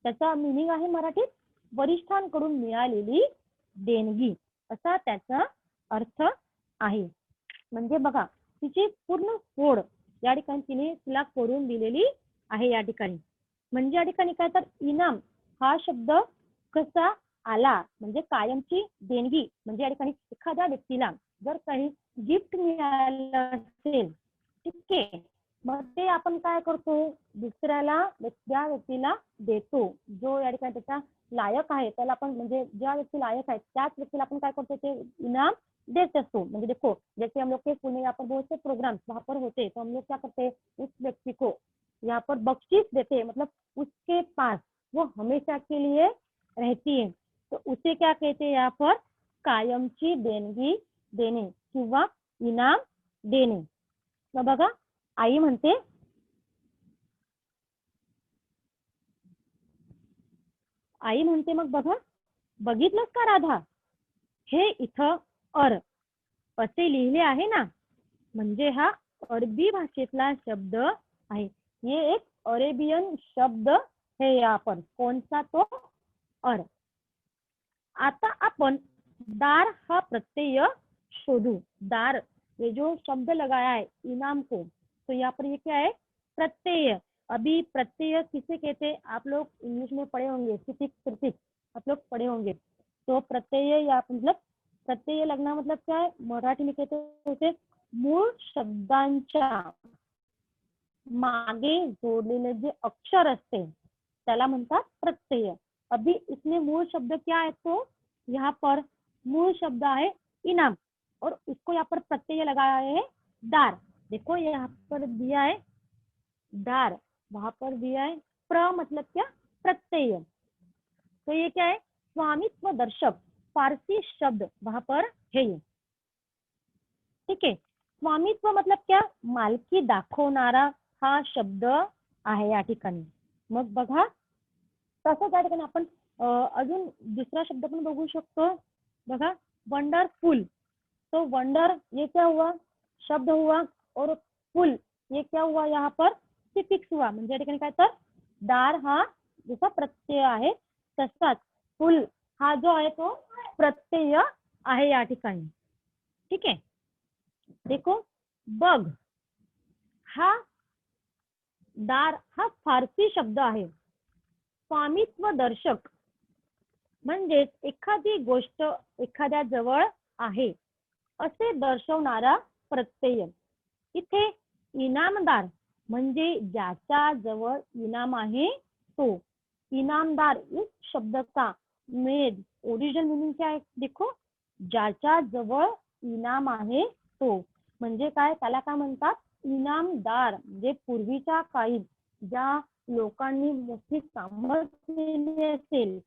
त्याचा मीनिंग आहे मराठीत वरिष्ठांकडून मिळालेली देणगी असा त्याचा अर्थ आहे. म्हणजे बघा तिची पूर्ण फोड या ठिकाणी तिने तिला करून दिलेली आहे या ठिकाणी. म्हणजे या ठिकाणी काय तर इनाम हा शब्द कसा आला म्हणजे कायमची देणगी. म्हणजे या ठिकाणी एखाद्या व्यक्तीला जर काही गिफ्ट मिळालं असेल, ठीक आहे, मग ते आपण काय करतो दुसऱ्याला त्या व्यक्तीला देतो जो या ठिकाणी त्याचा लायक आहे. त्याला आपण म्हणजे ज्या व्यक्ती लायक आहे त्याच व्यक्तीला आपण काय करतो ते इनाम देते तो. म्हणजे देखो जैसे हम लोग के स्कूल में यहाँ पर बहुत से प्रोग्राम्स वहाँ पर होते तो हम लोग क्या करते उस व्यक्ति को यहाँ पर बख्शीश देते, मतलब उसके पास वो हमेशा के लिए रहती है. तो उसे क्या कहते हैं यहाँ पर कायमची देणगी देणे किंवा इनाम देणे. मग बघा आई म्हणते मग बघा बघितलंस का राधा, हे इथं असे लिहिले आहे ना. म्हणजे हा अरबी भाषेतला शब्द आहे. ये एक अरेबियन शब्द है यहाँ पर. कोणता तो आता आपण दार हा प्रत्यय शोधू. दार ये जो शब्द लगाया है इनाम को, तो यहाँ पर ये क्या है प्रत्यय. अभी प्रत्यय किसे कहते हैं आप लोग इंग्लिश में पढ़े होंगे, प्रीफिक्स आप लोग पढ़े होंगे. तो प्रत्यय या मतलब प्रत्यय लगना मतलब क्या है, मराठी में कहते हैं उसे मूळ शब्दांच्या मागे जोडलेले जे अक्षर असते त्याला म्हणतात प्रत्यय. अभी इसमें मूल शब्द क्या है, तो यहाँ पर मूल शब्द है इनाम और उसको यहाँ पर प्रत्यय लगाया है दार. देखो यहाँ पर दिया है दार, वहां पर दिया है प्र मतलब क्या प्रत्यय. तो ये क्या है स्वामित्व दर्शक फारसी शब्द वहां पर है ये, ठीक है. स्वामित्व मतलब क्या मालकी दाखवणारा हा शब्द आहे या ठिकाणी. मग बघा तसंच या ठिकाणी आपण अजून दुसरा शब्द पण बघू शकतो. बघा वंडरफुल. तो वंडर ये क्या हुआ, शब्द हुआ, और फुल ये क्या हुआ, यहाँ पर सिफिक्स हुआ. म्हणजे या ठिकाणी काय तर दार हा जसा प्रत्यय आहे तसाच फुल हा जो आहे तो प्रत्यय आहे या ठिकाणी. ठीक आहे. देखो बग हा दार हा फारसी शब्द आहे. स्वामित्व दर्शक म्हणजेच एखादी गोष्ट एखाद्या जवळ आहे असे दर्शवणारा प्रत्यय. इथे इनामदार म्हणजे ज्याच्या जवळ इनाम आहे तो. इनामदार इस शब्द का मेन ओरिजिनल मीनिंग क्या है, देखो ज्याच्या जवळ इनाम आहे तो. म्हणजे काय, त्याला काय म्हणतात, इनामदार. म्हणजे पूर्वीच्या काळी ज्या लोकांनी मोठी कामं केली असेल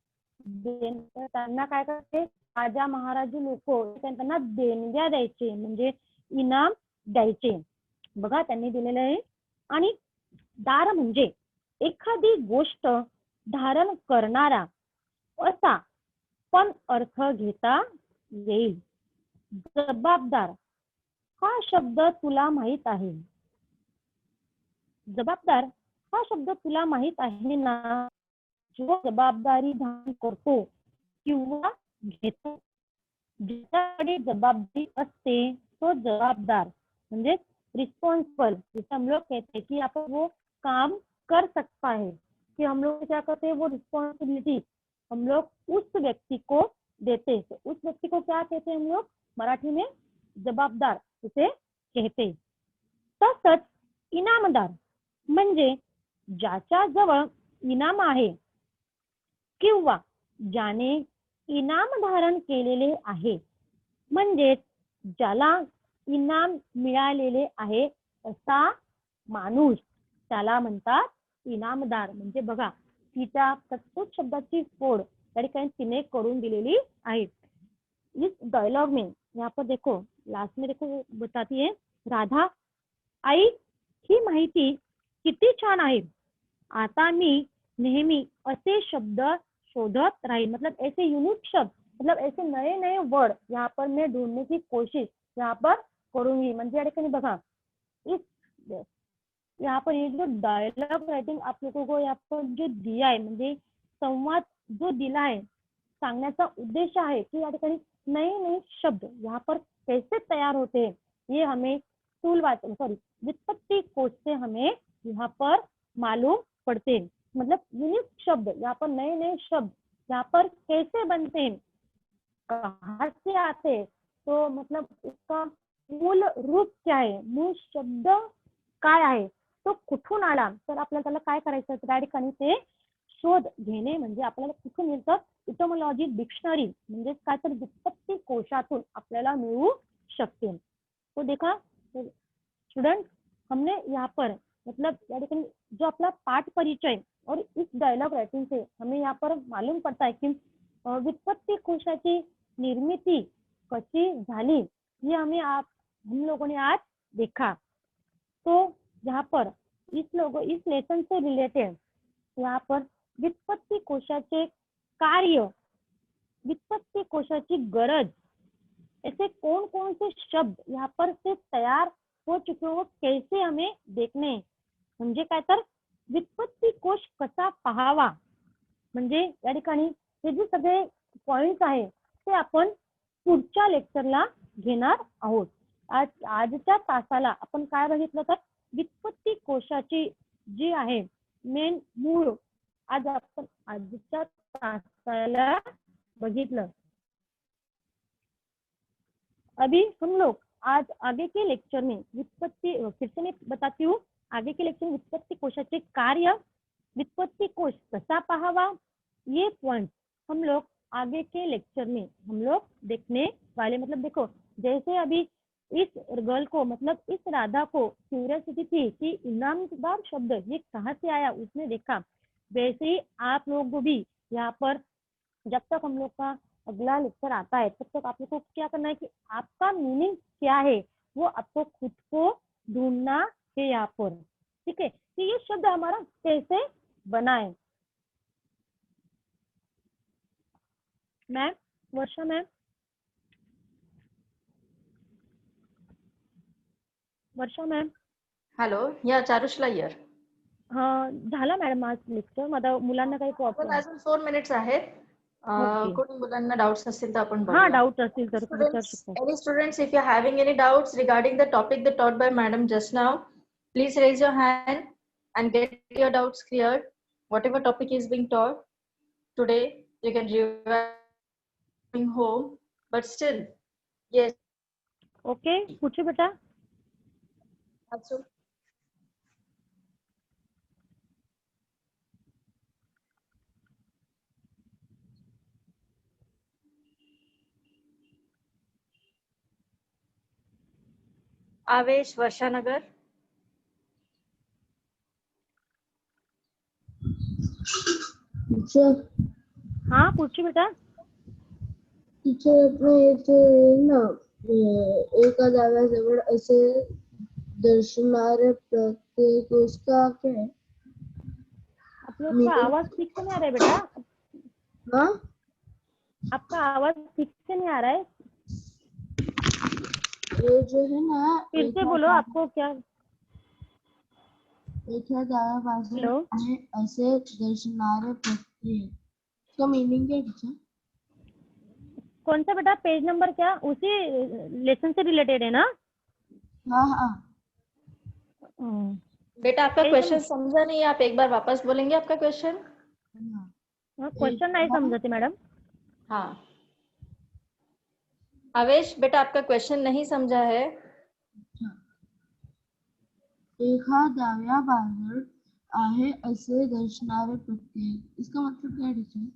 त्यांना काय करते, राजा महाराज लोक त्यांना देणग्या द्यायचे, म्हणजे इनाम द्यायचे. बघा त्यांनी दिलेलं आहे. आणि दार म्हणजे एखादी गोष्ट धारण करणारा असा पण अर्थ घेता येईल. जबाबदार हा शब्द तुला माहित आहे. जबाबदार हा शब्द तुला माहित आहे ना. जो जबाबदारी धारण करतो किंवा घेतो, ज्याच्याकडे जबाबदारी असते तो जबाबदार म्हणजे रिस्पॉन्सिबल. जैसे हम लोग कहते हैं कि आप वो काम कर सकता है, कि हम लोग क्या करते हैं, वो रिस्पॉन्सिबिलिटी हम लोग उस व्यक्ति को देते हैं. तो उस व्यक्ति को क्या कहते हैं हम लोग मराठी में, जबाबदार उसे कहते. तसंच इनामदार म्हणजे ज्याच्या जवळ इनाम आहे किंवा ज्याने इनाम धारण केलेले आहे, म्हणजे ज्याला इनाम मिळालेले आहे असा माणूस, त्याला म्हणतात इनामदार. म्हणजे बघा तिच्या प्रत्येक शब्दाची फोड त्या ठिकाणी तिने करून दिलेली आहे. इस डायलॉग में यहाँ पर देखो लास्ट में देखो बताती है राधा, आई ही माहिती किती छान आहे. आता मी नेहमी असे शब्द शोधत राहील. मतलब ऐसे यूनिक शब्द, मतलब ऐसे नए नए वर्ड यहाँ पर मैं ढूंढने की कोशिश यहाँ पर करूंगी. म्हणजे या ठिकाणी बघा इस यहाँ पर ये जो डायलॉग राइटिंग आप लोगों को यहाँ पर जो दिया है, म्हणजे संवाद जो दिला है, सांगण्याचा उद्देश आहे की या ठिकाणी नए नए शब्द यहाँ पर कैसे तैयार होते हैं, ये हमें टूलवाचन व्युत्पत्ति कोश से हमें यहाँ पर मालूम पड़ते हैं. मतलब यूनिक शब्द यहाँ पर नए नए शब्द यहाँ पर कैसे बनते हैं, कहाँ से आते हैं, तो मतलब इसका मूल रूप क्या है, मूळ शब्द काय आहे, तो कुठून आला. तर आपल्याला त्याला काय करायचं, त्या ठिकाणी ते शोध घेणे. म्हणजे आपल्याला कुठून मिळतं, इटोमॉलॉजी डिक्शनरी म्हणजे काय तर व्युत्पत्ति कोशातून आपल्याला मिळू शकते. तो देखा स्टूडेंट, हमने यहाँ पर मतलब या ठिकाणी जो अपना पाठ परिचय और इस डायलॉग राइटिंग से हमें यहाँ पर मालूम पड़ता है कि व्युत्पत्ति कोशाची निर्मिती कशी झाली, ये हम लोगों ने आज देखा. तो यहाँ पर इस लेसन से रिलेटेड यहाँ पर व्युत्पत्ति कोशाचे कार्य, व्युत्पत्ति कोशाची गरज, ऐसे कौन कौन से शब्द यहाँ पर से तैयार हो चुके हो, कैसे हमें देखने. म्हणजे काय तर व्युत्पत्ति कोश कसा पाहावा, म्हणजे या ठिकाणी हे जे सगळे पॉइंट्स आहे ते आपण पुढच्या लेक्चरला घेणार आहोत. आजच्या तासाला आपण काय बघितलं तर व्युत्पत्ति कोशाची जी आहे मेन मूळ आज आपण आजच्या तासाला बघितलं. अभी हम लोग आज आगे के लेक्चर में व्युत्पत्ति, फिर से मैं बताती हूँ, आगे के लेक्चर में व्युत्पत्ति कोशाचे कार्य, व्युत्पत्ति कोश कसा पाहावा, ये पॉइंट हम लोग आगे के लेक्चर में हम लोग देखने वाले. मतलब देखो जैसे अभी इस गर्ल को, मतलब इस राधा को क्यूरियोसिटी थी कि इनामदार शब्द ये कहाँ से आया, उसने देखा. वैसे ही आप लोग को भी यहाँ पर जब तक हम लोग का अगला लेक्चर आता है तब तक आप लोग को क्या करना है कि आपका मीनिंग क्या है वो आपको खुद को ढूंढना है यहाँ पर. ठीक है, कि ये शब्द हमारा कैसे बना है। मैम, वर्षा मैम, वर्षा मॅम. हॅलो, या चारुशला हियर. झाला मॅडम आज लेक्चर. माझ्या मुलांना काही पण प्रॉब्लेम. अजून 4 मिनिट्स आहेत. ओके. कोणी मुलांना डाउट्स असतील तर आपण हा, बघूया. डाऊट असतील तर विचारू Students, शकता. any students, if you're having any doubts regarding the topic that taught by madam just now, please raise your hand and get your doubts cleared. Whatever topic is being taught today, you can revise home, but still, yes. Okay, पूछो बेटा. Also, आवेश, वर्षानगर. Teacher. हाँ, पूछो बेटा. Teacher, अपने इथे ना एका जागेजवळ असे दर्शनारे प्रत्येक उसका क्या है? आप लोग का आवाज ठीक से नहीं आ रहा है बेटा. हाँ, आपका आवाज ठीक से नहीं आ रहा है. ये जो है ना फिर से बोलो. आपको क्या. एका जागेपासून हेलो. आहे असे दर्शनारे प्रत्येक, इसका मीनिंग क्या है टीचर? कौन सा बेटा, पेज नंबर क्या, उसी लेसन से रिलेटेड है ना. हाँ हाँ. बेटा आपका क्वेश्चन समझा नहीं, आप एक बार वापस बोलेंगे आपका क्वेश्चन. क्वेश्चन नहीं समझते मैडम. हाँ आवेश, बेटा आपका क्वेश्चन नहीं समझा है. एका जागेबाजून आहे असे दर्शनारे प्रत्येक, इसका मतलब क्या है टीचर?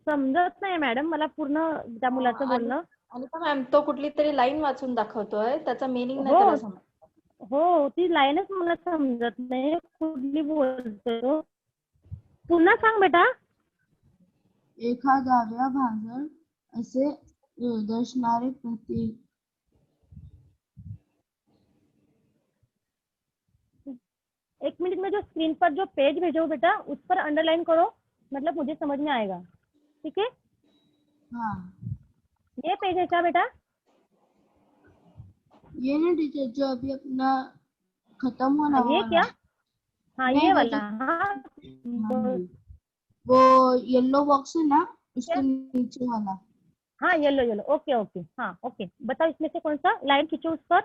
समजत नाही मॅडम मला पूर्ण त्या मुलाचं बोलणं. अनिता मॅम, तो कुठली तरी लाईन वाचून दाखवतोय, त्याचा मीनिंग नाही हो. त्याला समजत. हो, ती लाईनच मला समजत नाही. कुठली बोलतो. पुन्हा सांग बेटा. एका जागेबाजून असे दर्शनारे प्रत्येक. एक मिनट में जो स्क्रीन पर जो पेज भेजो बेटा, उस पर अंडरलाइन करो, मतलब मुझे समझ में आएगा. ठीक है. हाँ, ये पेज है क्या बेटा. ये ना टीचर जो अभी अपना खत्म होना ये वाला. क्या. हाँ, नहीं, ये वो वाला. जो- हाँ, वो येलो बॉक्स है ना, उसके नीचे वाला. हाँ, येलो येलो. Okay okay. हाँ ओके. बताओ इसमें से कौन सा लाइन खींचो उस पर.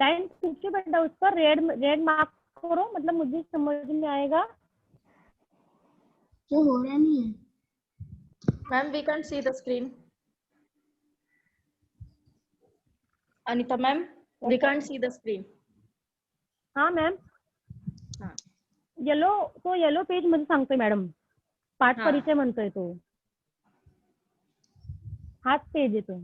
लाइन खींचो बेटा, उस पर रेड मार्क करो, मतलब मुझे समझ में आएगा. जो हो रहा नहीं है. Ma'am we can see the screen. Anita ma'am, we can see the screen. हाँ मैम. हाँ. येलो पेज मध्ये सांगतोय मॅडम. पाठ हाँ. परिचय म्हणतोय तो. हाच पेज आहे तो.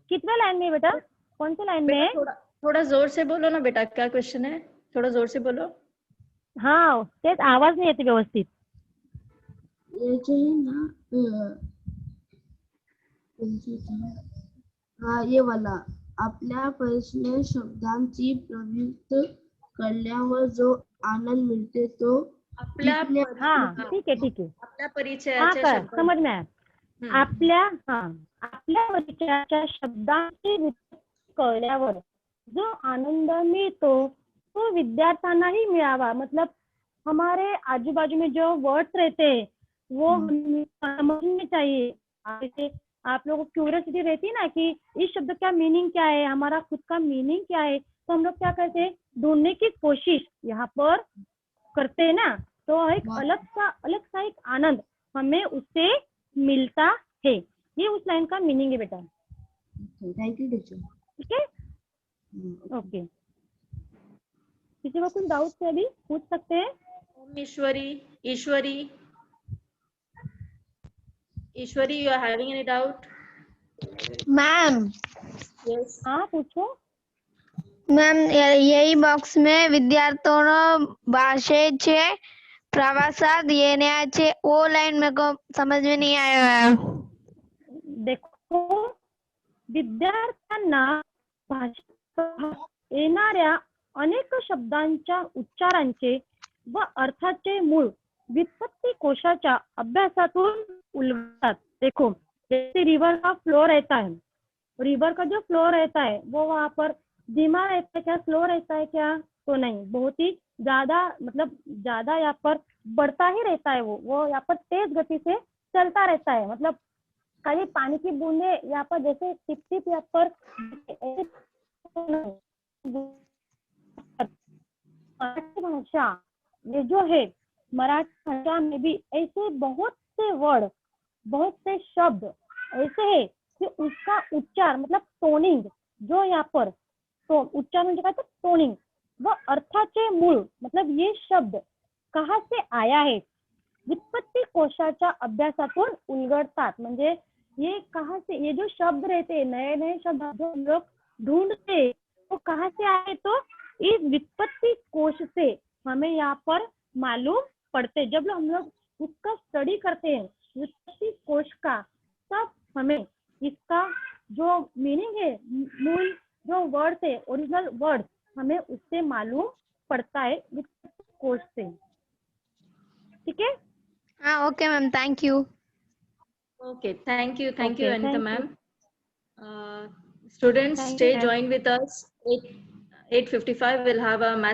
कितने लाइन में बेटा, कौन से लाइन में है. थोड़ा जोर से बोलो ना बेटा, क्या क्वेश्चन है, थोड़ा जोर से बोलो. हाँ, तेच आवाज नाही येते व्यवस्थित. ये जो है ना हाँ, ये वाला. आपल्या पर्सनल शब्दांची प्रयुक्त करल्यावर जो आनंद मिळते तो आपल्या हाँ ठीक है ठीक है. आपल्या हाँ परिचयाच्या कर शब्द. समझ में आया. आपल्या परिचयाच्या शब्दांची व्युत्पत्ती कळल्यावर जो आनंद मिळतो तो विद्यार्थ्यांनाही मिळावा. मतलब हमारे आजू बाजू में जो वर्ड्स रहते हैं वो हमें समझने चाहिए. जैसे आप लोगों को क्यूरियोसिटी रहती है ना कि इस शब्द का मीनिंग क्या है, हमारा खुद का मीनिंग क्या है, तो हम लोग क्या करते हैं, ढूंढने की कोशिश यहाँ पर करते हैं ना. तो एक अलग सा एक आनंद हमें उससे मिलता है. ये उस लाइन का मीनिंग है बेटा. Thank you teacher. ठीक है. ओके. किसी को कुछ डाउट है अभी पूछ सकते हैं. Ishwari, you are having any doubt. Ma'am, Yes. हाँ पूछो। મેમ यही बॉक्स में विद्यार्थीઓનો ભાષે છે પ્રવાસાદ येण्याचे वो लाइन मेरे को समझ में नहीं आया है। देखो, विद्यार्थ्यांना भाषेत येणाऱ्या अनेक शब्दांच्या उच्चारांचे व अर्थाचे मूळ व्युत्पत्ति कोशाच्या अभ्यासातून उलगडतात। देखो, जैसे रिवर का फ्लो रहता है, रिवर का जो फ्लो रहता है वो वहाँ पर धीमा रहता है क्या, स्लो रहता है क्या? तो नहीं, बहुत ही ज्यादा, मतलब ज्यादा यहाँ पर बढ़ता ही रहता है। वो यहाँ पर तेज गति से चलता रहता है। मतलब खाली पानी की बूंदे यहाँ पर जैसे टिप टिप यहाँ पर मराठी भाषा ये जो है, मराठी भाषा में भी ऐसे बहुत से वर्ड, बहुत से शब्द ऐसे है कि उसका उच्चार मतलब टोनिंग, जो यहाँ पर तो उच्चार म्हणजे काय तर टोनिंग व अर्थाचे मूळ, मतलब ये शब्द कहाँ से आया है, व्युत्पत्ति कोशाच्या अभ्यासातून उलगडतात। म्हणजे ये कहाँ से, ये जो शब्द रहते हैं, नए नए शब्द जो हम लोग ढूंढते हैं, वो कहाँ से आए, तो इस व्युत्पत्ति कोश से हमें यहाँ पर मालूम पड़ते। जब हम लोग उसका स्टडी करते हैं व्युत्पत्ति कोश का, तब हमें इसका जो मीनिंग है, मूल जो वर्ड है, ओरिजिनल वर्ड, हमें उससे मालूम पड़ता है व्युत्पत्ति कोश से। ठीक है? हाँ okay ma'am, thank you. Okay, thank you, Okay, Anita thank you. ma'am. Students, Thank stay you. joined with us. 8:55 we'll have a math